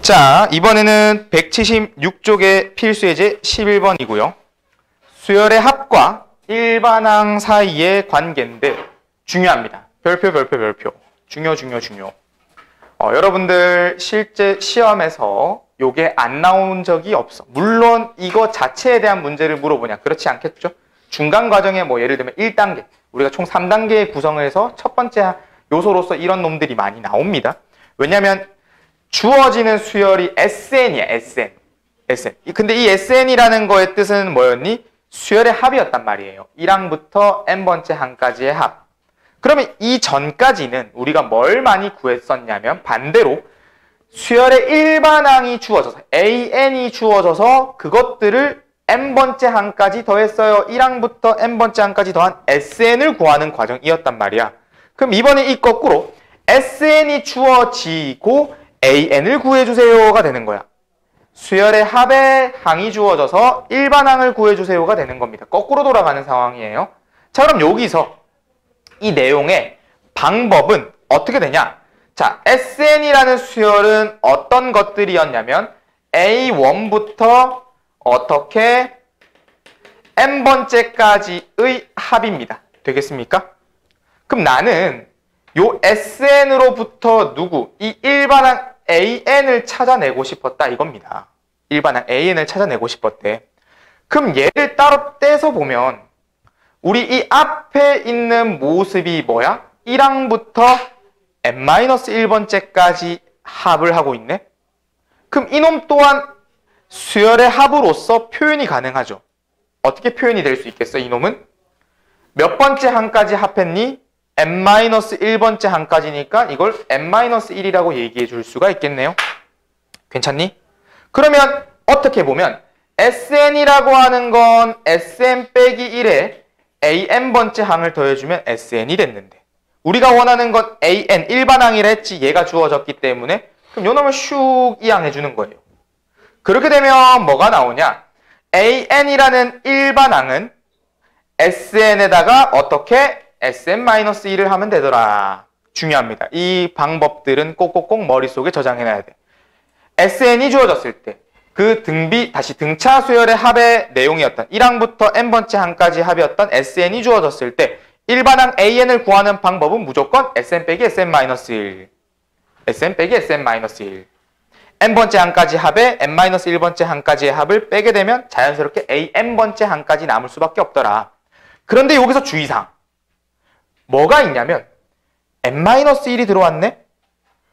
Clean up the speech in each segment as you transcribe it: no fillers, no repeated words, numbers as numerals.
자, 이번에는 176쪽의 필수예제 11번이고요. 수열의 합과 일반항 사이의 관계인데 중요합니다. 별표. 중요. 여러분들 실제 시험에서 요게 안 나온 적이 없어. 물론 이거 자체에 대한 문제를 물어보냐? 그렇지 않겠죠? 중간 과정에 뭐 예를 들면 1단계, 우리가 총 3단계 구성을 해서 첫 번째 요소로서 이런 놈들이 많이 나옵니다. 왜냐면 주어지는 수열이 SN이야, SN. 근데 이 SN이라는 거의 뜻은 뭐였니? 수열의 합이었단 말이에요. 1항부터 n번째 항까지의 합. 그러면 이 전까지는 우리가 뭘 많이 구했었냐면 반대로 수열의 일반항이 주어져서 AN이 주어져서 그것들을 n번째 항까지 더했어요. 1항부터 n번째 항까지 더한 SN을 구하는 과정이었단 말이야. 그럼 이번에 이 거꾸로 SN이 주어지고 AN을 구해주세요가 되는 거야. 수열의 합의 항이 주어져서 일반항을 구해주세요가 되는 겁니다. 거꾸로 돌아가는 상황이에요. 자, 그럼 여기서 이 내용의 방법은 어떻게 되냐? 자, SN이라는 수열은 어떤 것들이었냐면 A1부터 어떻게 n번째까지의 합입니다. 되겠습니까? 그럼 나는 요 SN으로부터 이 일반항 AN을 찾아내고 싶었다 이겁니다. 일반항 AN을 찾아내고 싶었대. 그럼 얘를 따로 떼서 보면 우리 이 앞에 있는 모습이 뭐야? 1항부터 n-1번째까지 합을 하고 있네? 그럼 이놈 또한 수열의 합으로서 표현이 가능하죠. 어떻게 표현이 될 수 있겠어, 이놈은? 몇 번째 항까지 합했니? n-1번째 항까지니까 이걸 n-1이라고 얘기해 줄 수가 있겠네요. 괜찮니? 그러면 어떻게 보면 SN이라고 하는 건 SN 빼기 1에 AN번째 항을 더해주면 SN이 됐는데 우리가 원하는 건 AN 일반항이라 했지 얘가 주어졌기 때문에 그럼 요 놈을 슉 이항해주는 거예요. 그렇게 되면 뭐가 나오냐? AN이라는 일반항은 SN에다가 어떻게 SN-1을 하면 되더라. 중요합니다. 이 방법들은 꼭꼭꼭 머릿속에 저장해놔야 돼. SN이 주어졌을 때 그 다시 등차 수열의 합의 내용이었던 1항부터 n번째 항까지 합이었던 SN이 주어졌을 때 일반항 AN을 구하는 방법은 무조건 SN 빼기 SN-1. SN 빼기 SN-1. n번째 항까지 합에 n-1번째 항까지의 합을 빼게 되면 자연스럽게 AN번째 항까지 남을 수밖에 없더라. 그런데 여기서 주의사항. 뭐가 있냐면 n-1이 들어왔네?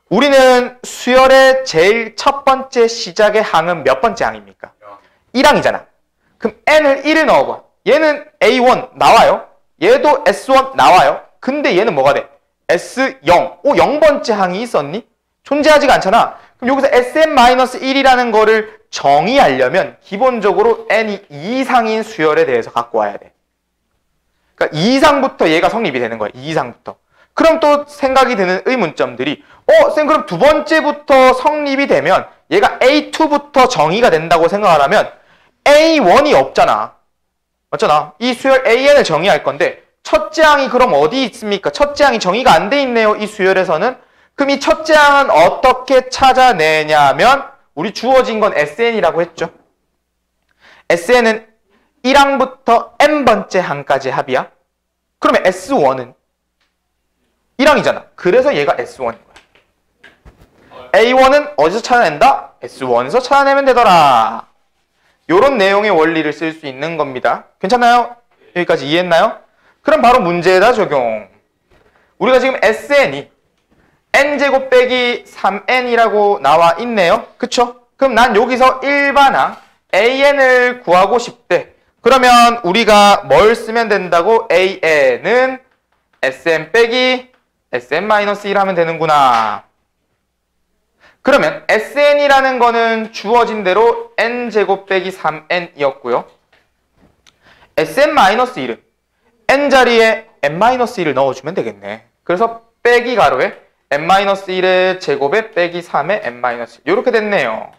우리는 수열의 제일 첫 번째 시작의 항은 몇 번째 항입니까? 1항이잖아. 그럼 n을 1을 넣어봐. 얘는 A1 나와요. 얘도 S1 나와요. 근데 얘는 뭐가 돼? S0. 0번째 항이 있었니? 존재하지가 않잖아. 그럼 여기서 SN-1이라는 거를 정의하려면 기본적으로 n이 2이상인 수열에 대해서 갖고 와야 돼. 그러니까 2이상부터 얘가 성립이 되는 거야. 2이상부터. 그럼 또 생각이 드는 의문점들이 쌤 그럼 두 번째부터 성립이 되면 얘가 A2부터 정의가 된다고 생각을 하면 A1이 없잖아. 맞잖아. 이 수열 AN을 정의할 건데 첫째 항이 그럼 어디 있습니까? 첫째 항이 정의가 안 돼 있네요. 이 수열에서는. 그럼 이 첫째 항은 어떻게 찾아내냐면 우리 주어진 건 SN이라고 했죠. SN은 1항부터 n번째 항까지 합이야. 그러면 S1은 1항이잖아. 그래서 얘가 S1인 거야. A1은 어디서 찾아낸다? S1에서 찾아내면 되더라. 요런 내용의 원리를 쓸 수 있는 겁니다. 괜찮나요? 여기까지 이해했나요? 그럼 바로 문제에다 적용. 우리가 지금 SN이 n제곱 빼기 3n이라고 나와 있네요. 그쵸? 그럼 난 여기서 일반항 AN을 구하고 싶대. 그러면 우리가 뭘 쓰면 된다고? AN은 SN 빼기 SN-1 하면 되는구나. 그러면 SN이라는 거는 주어진 대로 n제곱 빼기 3n이었고요. SN-1은 n 자리에 n-1을 넣어주면 되겠네. 그래서 빼기 가로에 n-1의 제곱에 빼기 3의 n-1 이렇게 됐네요.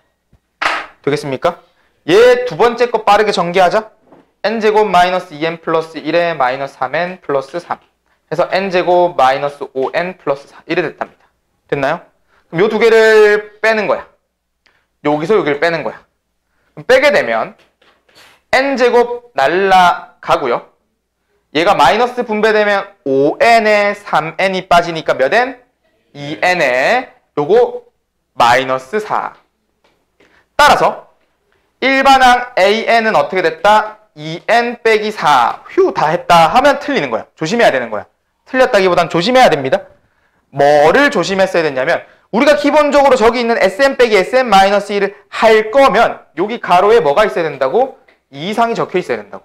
되겠습니까? 얘 두 번째 거 빠르게 전개하자. n제곱 마이너스 2n 플러스 1에 마이너스 3n 플러스 3 해서 n제곱 마이너스 5n 플러스 4 이래 됐답니다. 됐나요? 그럼 요 두 개를 빼는 거야. 여기서 여기를 빼는 거야. 그럼 빼게 되면 n제곱 날라가고요. 얘가 마이너스 분배되면 5n에 3n이 빠지니까 몇 n? 2n에 요거 마이너스 4. 따라서 일반항 an은 어떻게 됐다? 2n 빼기 4. 휴, 다 했다 하면 틀리는 거야. 조심해야 되는 거야. 틀렸다기보단 조심해야 됩니다. 뭐를 조심했어야 됐냐면 우리가 기본적으로 저기 있는 sn 빼기 sn-1을 할 거면 여기 가로에 뭐가 있어야 된다고? 2 이상이 적혀 있어야 된다고.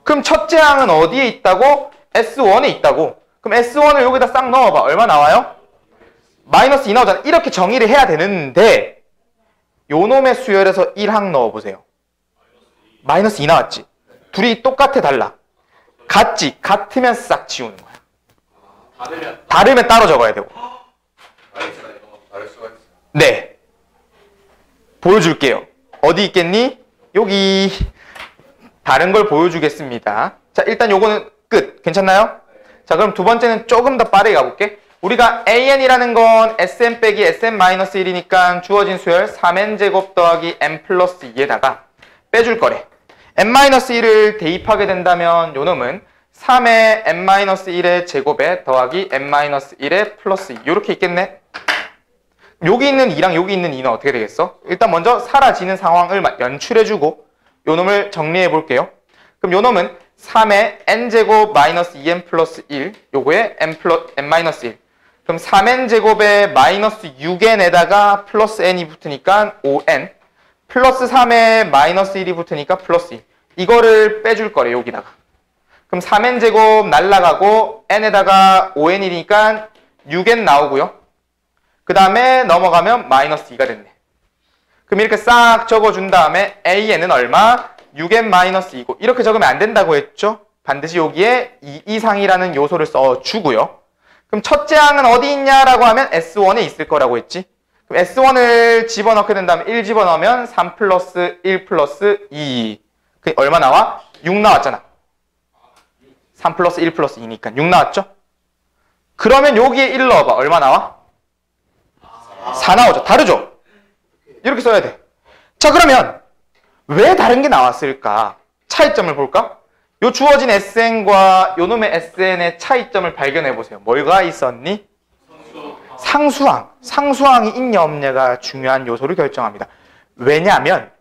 그럼 첫째 항은 어디에 있다고? S1에 있다고. 그럼 S1을 여기다 싹 넣어봐. 얼마 나와요? 마이너스 2 나오잖아. 이렇게 정의를 해야 되는데 요 놈의 수열에서 1항 넣어보세요. 마이너스 2 나왔지? 둘이 똑같아 달라? 같지? 같으면 싹 지우는 거야. 다르면 따로 적어야 되고. 네. 보여줄게요. 어디 있겠니? 여기. 다른 걸 보여주겠습니다. 자, 일단 요거는 끝. 괜찮나요? 자, 그럼 두 번째는 조금 더 빠르게 가볼게. 우리가 an이라는 건 sn 빼기 sn-1이니까 주어진 수열 3n제곱 더하기 n 플러스 2에다가 빼줄 거래. n-1을 대입하게 된다면 요놈은 3의 n-1의 제곱에 더하기 n-1의 플러스 2 이렇게 있겠네. 여기 있는 2랑 여기 있는 2는 어떻게 되겠어? 일단 먼저 사라지는 상황을 연출해주고 요놈을 정리해 볼게요. 그럼 요놈은 3의 n제곱 마이너스 2n 플러스 1 요거에 n-1 그럼 3n제곱에 마이너스 6n에다가 플러스 n이 붙으니까 5n 플러스 3에 마이너스 1이 붙으니까 플러스 2 이거를 빼줄 거래 여기다가. 그럼 3n제곱 날라가고 n에다가 5n이니까 6n 나오고요. 그 다음에 넘어가면 마이너스 2가 됐네. 그럼 이렇게 싹 적어준 다음에 an은 얼마? 6n-2고 이렇게 적으면 안 된다고 했죠? 반드시 여기에 2 이상이라는 요소를 써주고요. 그럼 첫째 항은 어디 있냐라고 하면 S1에 있을 거라고 했지? 그럼 S1을 집어넣게 된다면 1 집어넣으면 3 플러스 1 플러스 2 그게 얼마 나와? 6 나왔잖아. 3 플러스 1 플러스 2니까 6 나왔죠? 그러면 여기에 1 넣어봐. 얼마 나와? 4 나오죠. 다르죠? 이렇게 써야 돼. 자, 그러면 왜 다른 게 나왔을까? 차이점을 볼까? 요 주어진 SN과 요 놈의 SN의 차이점을 발견해 보세요. 뭐가 있었니? 상수항. 상수항이 있냐 없냐가 중요한 요소를 결정합니다. 왜냐하면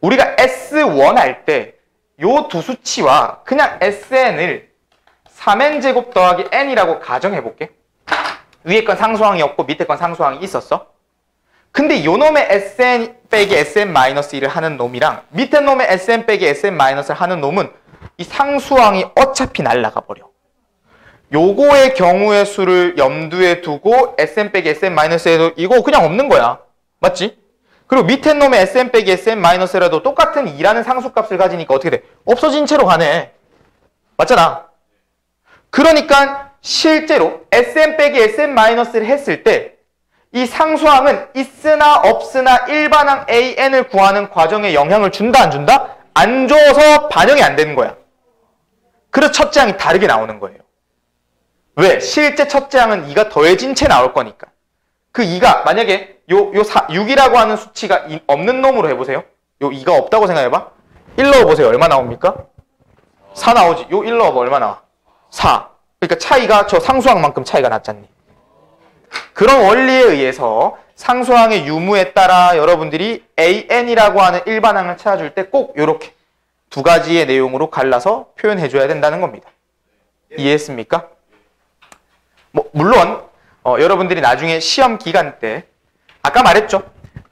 우리가 S1 할 때 요 두 수치와 그냥 SN을 3n제곱 더하기 n이라고 가정해 볼게. 위에 건 상수항이었고 밑에 건 상수항이 있었어. 근데 요 놈의 SN 빼기 SN-1을 하는 놈이랑 밑에 놈의 SN 빼기 SN-을 하는 놈은 이 상수항이 어차피 날아가 버려. 요거의 경우의 수를 염두에 두고 SN 빼기 SN-에도 이거 그냥 없는 거야. 맞지? 그리고 밑에 놈의 SN 빼기 SN-라도 똑같은 2라는 상수값을 가지니까 어떻게 돼? 없어진 채로 가네. 맞잖아. 그러니까 실제로 SN 빼기 SN-를 했을 때 이 상수항은 있으나 없으나 일반항 AN을 구하는 과정에 영향을 준다 안 준다? 안 줘서 반영이 안 되는 거야. 그래서 첫째 항이 다르게 나오는 거예요. 왜? 실제 첫째 항은 2가 더해진 채 나올 거니까. 그 2가 만약에 6이라고 하는 수치가 없는 놈으로 해보세요. 요 2가 없다고 생각해봐. 1 넣어보세요. 얼마 나옵니까? 4 나오지. 요 1 넣어봐. 얼마 나와? 4. 그러니까 차이가 저 상수항만큼 차이가 났잖니. 그런 원리에 의해서 상수항의 유무에 따라 여러분들이 AN이라고 하는 일반항을 찾아줄 때 꼭 이렇게 두 가지의 내용으로 갈라서 표현해줘야 된다는 겁니다. 이해했습니까? 물론 여러분들이 나중에 시험 기간 때 아까 말했죠.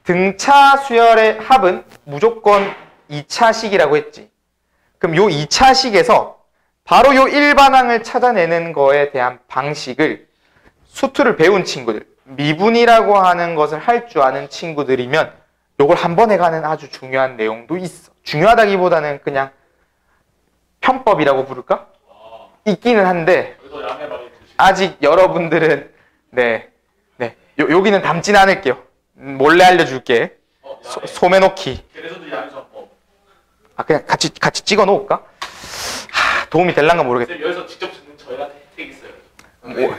등차 수열의 합은 무조건 2차식이라고 했지. 그럼 요 2차식에서 바로 요 일반항을 찾아내는 거에 대한 방식을 수투를 배운 친구들, 미분이라고 하는 것을 할 줄 아는 친구들이면 요걸 한 번에 가는 아주 중요한 내용도 있어. 중요하다기보다는 그냥 편법이라고 부를까? 있기는 한데 아직 여러분들은 여기는 담진 않을게요. 몰래 알려줄게. 소매놓기. 그냥 같이 찍어 놓을까? 도움이 될란가 모르겠다. 여기서 직접 듣는 저희한테 혜택이 있어요.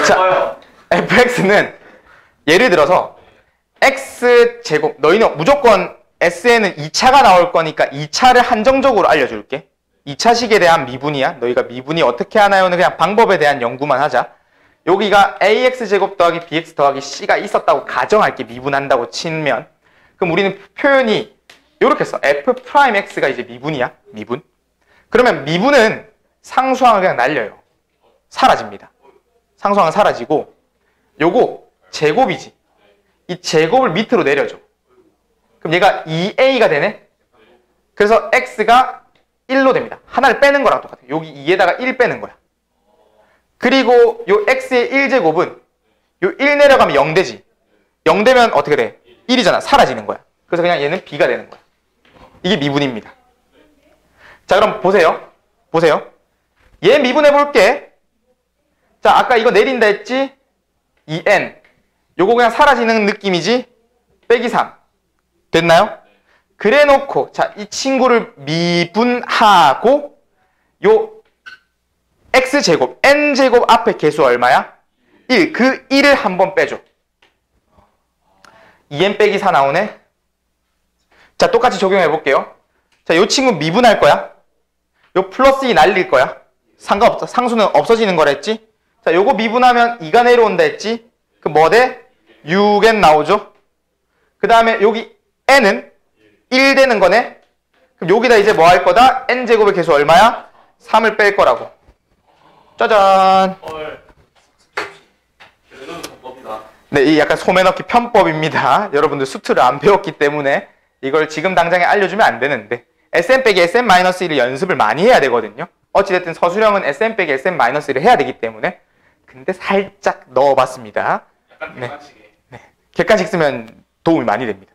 자, fx는 예를 들어서 x제곱, 너희는 무조건 SN은 2차가 나올 거니까 2차를 한정적으로 알려줄게. 2차식에 대한 미분이야. 너희가 미분이 어떻게 하나요는 그냥 방법에 대한 연구만 하자. 여기가 AX제곱 더하기 BX 더하기 C가 있었다고 가정할게. 미분한다고 치면. 그럼 우리는 표현이 이렇게 써. F'X가 이제 미분이야. 미분. 그러면 미분은 상수항을 그냥 날려요. 사라집니다. 상수항은 사라지고 요거 제곱이지. 이 제곱을 밑으로 내려줘. 그럼 얘가 2a가 되네. 그래서 x가 1로 됩니다. 하나를 빼는 거랑 똑같아요. 여기 2에다가 1 빼는 거야. 그리고 요 x의 1제곱은 요 1 내려가면 0 되지. 0 되면 어떻게 돼? 1이잖아. 사라지는 거야. 그래서 그냥 얘는 b가 되는 거야. 이게 미분입니다. 자, 그럼 보세요. 보세요. 얘 미분해 볼게. 자, 아까 이거 내린다 했지? 2n. 요거 그냥 사라지는 느낌이지? 빼기 3. 됐나요? 그래 놓고, 자, 이 친구를 미분하고, 요 x제곱, n제곱 앞에 개수 얼마야? 1. 그 1을 한번 빼줘. 2n 빼기 4 나오네? 자, 똑같이 적용해 볼게요. 자, 요 친구 미분할 거야. 요 플러스 2 날릴 거야. 상관없어. 상수는 없어지는 거라 했지? 자, 요거 미분하면 2가 내려온다 했지? 그 뭐 돼? 6n 나오죠? 그 다음에 여기 n은 1 되는 거네? 그럼 여기다 이제 뭐 할 거다? n제곱의 개수 얼마야? 3을 뺄 거라고. 짜잔! 헐. 그래도 정법이다. 네, 이 약간 소매넣기 편법입니다. 여러분들 수트를 안 배웠기 때문에 이걸 지금 당장에 알려주면 안 되는데 SM 빼기 SM-1을 연습을 많이 해야 되거든요. 어찌됐든 서술형은 SM 빼기 SM-1을 해야 되기 때문에 근데 살짝 넣어봤습니다. 약간 네. 객관식에. 객관식 쓰면 도움이 많이 됩니다.